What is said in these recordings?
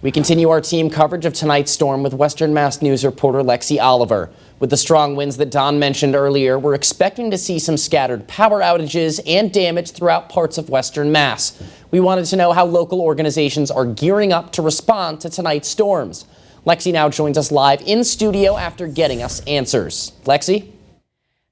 We continue our team coverage of tonight's storm with Western Mass News reporter Lexi Oliver. With the strong winds that Don mentioned earlier, we're expecting to see some scattered power outages and damage throughout parts of Western Mass. We wanted to know how local organizations are gearing up to respond to tonight's storms. Lexi now joins us live in studio after getting us answers. Lexi?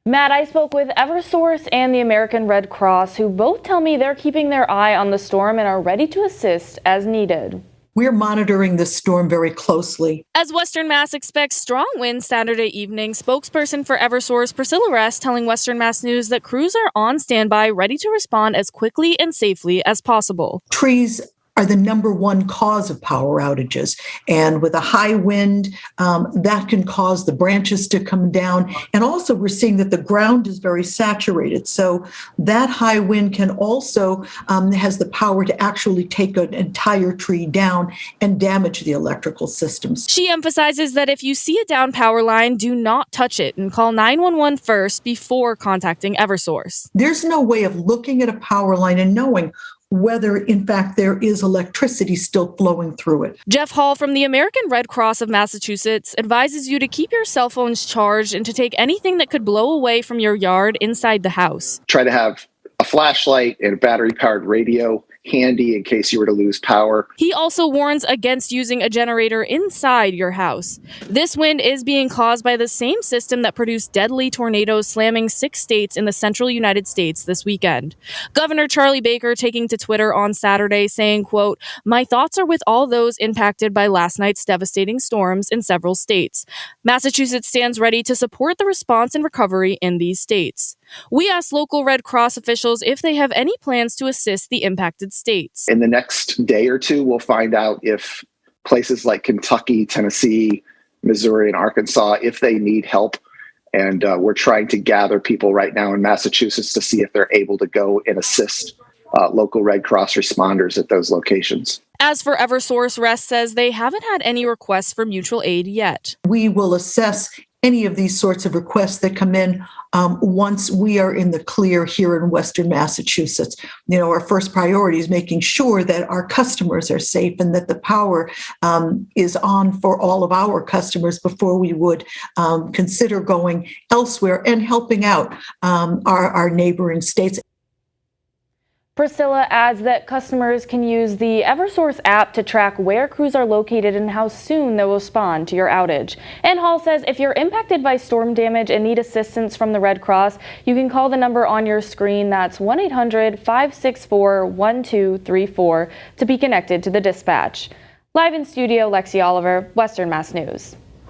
Matt, I spoke with Eversource and the American Red Cross, who both tell me they're keeping their eye on the storm and are ready to assist as needed. We're monitoring this storm very closely. As Western Mass expects strong winds Saturday evening, spokesperson for Eversource, Priscilla Rest, telling Western Mass News that crews are on standby, ready to respond as quickly and safely as possible. Trees are the number one cause of power outages. And with a high wind, that can cause the branches to come down. And also we're seeing that the ground is very saturated. So that high wind can also has the power to actually take an entire tree down and damage the electrical systems. She emphasizes that if you see a down power line, do not touch it and call 911 first before contacting Eversource. There's no way of looking at a power line and knowing whether, in fact, there is electricity still flowing through it. Jeff Hall from the American Red Cross of Massachusetts advises you to keep your cell phones charged and to take anything that could blow away from your yard inside the house. Try to have a flashlight and a battery-powered radio handy in case you were to lose power. He also warns against using a generator inside your house. This wind is being caused by the same system that produced deadly tornadoes slamming 6 states in the central United States this weekend. Governor Charlie Baker taking to Twitter on Saturday saying, quote, "My thoughts are with all those impacted by last night's devastating storms in several states. Massachusetts stands ready to support the response and recovery in these states." We asked local Red Cross officials if they have any plans to assist the impacted states. In the next day or two, we'll find out if places like Kentucky, Tennessee, Missouri, and Arkansas, if they need help. And we're trying to gather people right now in Massachusetts to see if they're able to go and assist local Red Cross responders at those locations. As for Eversource, Rest says they haven't had any requests for mutual aid yet. We will assess any of these sorts of requests that come in once we are in the clear here in Western Massachusetts. You know, our first priority is making sure that our customers are safe and that the power is on for all of our customers before we would consider going elsewhere and helping out our neighboring states. Priscilla adds that customers can use the Eversource app to track where crews are located and how soon they will respond to your outage. And Hall says if you're impacted by storm damage and need assistance from the Red Cross, you can call the number on your screen. That's 1-800-564-1234 to be connected to the dispatch. Live in studio, Lexi Oliver, Western Mass News.